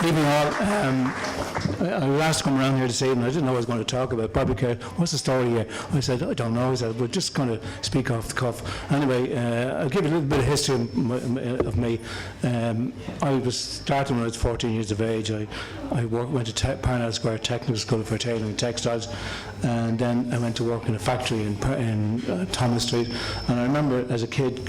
Evening all. I was asked to come around here this evening. I didn't know what I was going to talk about. Bobby Kerr, what's the story here? I said, I don't know. I said, we're just going to speak off the cuff. Anyway, I'll give you a little bit of history of me. I was starting when I was 14 years of age. I went to Parnell Square Technical School for Tailoring and Textiles, and then I went to work in a factory in Thomas Street. And I remember as a kid,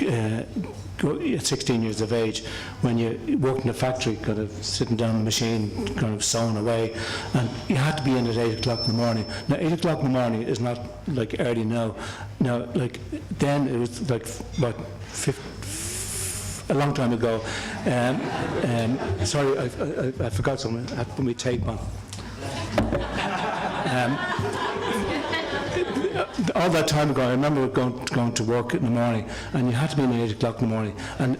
at 16 years of age, when you worked in a factory, kind of sitting down on the machine, kind of sewing away, and you had to be in at 8 o'clock in the morning. Now, 8 o'clock in the morning is not like early now. Now, like then it was like what, a long time ago. Sorry, I forgot something. I had to put my tape on. All that time ago, I remember going to work in the morning, and you had to be in at 8 o'clock in the morning. And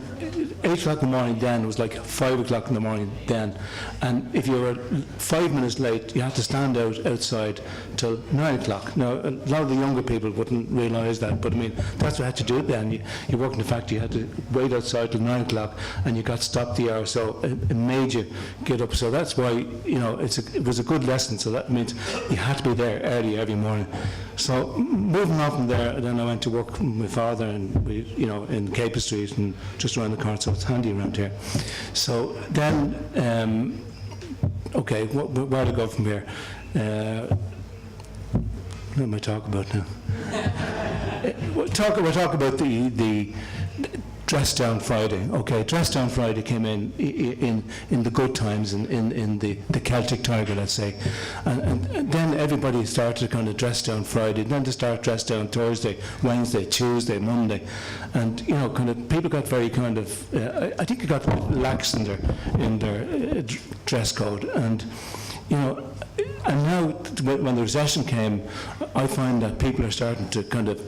8 o'clock in the morning then was like 5 o'clock in the morning then. And if you were 5 minutes late, you had to stand outside till 9 o'clock. Now, a lot of the younger people wouldn't realise that, but I mean, that's what you had to do then. You worked in the factory, you had to wait outside till 9 o'clock, and you got stopped the hour, so it made you get up. So that's why, you know, it was a good lesson. So that means you had to be there early every morning. So moving on from there, then I went to work with my father, and in Capel Street and just around the corner, so it's handy around here. So then, okay, where to go from here? What am I talking about now? We'll talk about the Dress Down Friday. Okay, Dress Down Friday came in the good times, in the Celtic Tiger, let's say, and then everybody started to kind of dress down Friday. Then to start dress down Thursday, Wednesday, Tuesday, Monday, and kind of people got very kind of I think it got lax in their dress code, and and now when the recession came, I find that people are starting to kind of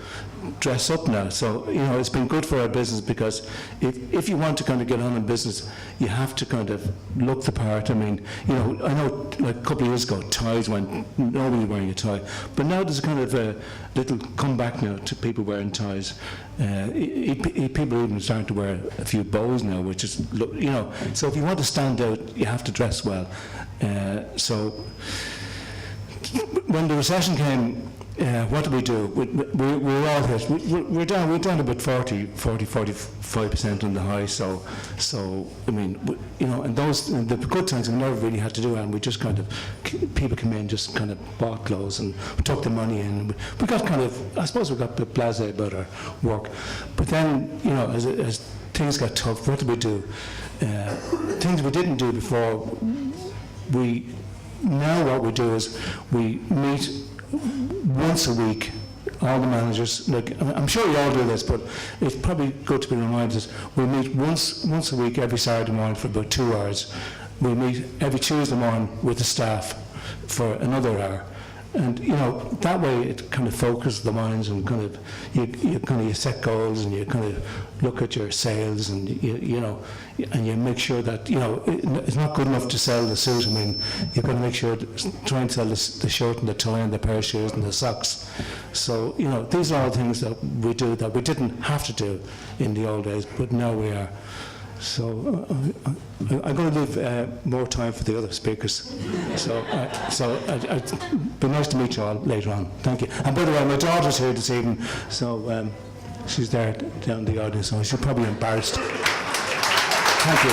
dress up now. So it's been good for our business, because if you want to kind of get on in business, you have to kind of look the part. I mean, I know like a couple of years ago, ties went, nobody wearing a tie, but now there's kind of a little comeback now to people wearing ties. People are even starting to wear a few bows now, which is, so if you want to stand out, you have to dress well. So when the recession came, what do? We were all hit. We're down about 45% on the high. So I mean, and the good times we never really had to do it, and we just kind of, people came in, just kind of bought clothes, and we took the money in. We got kind of, I suppose we got a bit blasé about our work. But then, as things got tough, what do? Things we didn't do before. Now what we do is we meet once a week, all the managers. Like, I'm sure you all do this, but it's probably good to be reminded. We meet once a week, every Saturday morning for about 2 hours. We meet every Tuesday morning with the staff for another hour. And that way it kind of focuses the minds, and kind of you set goals, and you kind of look at your sales, and and you make sure that it's not good enough to sell the suit. I mean, you've got to make sure try and sell the shirt and the tie and the pair of shoes and the socks. So these are all things that we do that we didn't have to do in the old days, but now we are. So I'm going to leave more time for the other speakers. So it'd be nice to meet you all later on. Thank you. And by the way, my daughter's here this evening, so she's there down in the audience, so she's probably embarrassed. Thank you.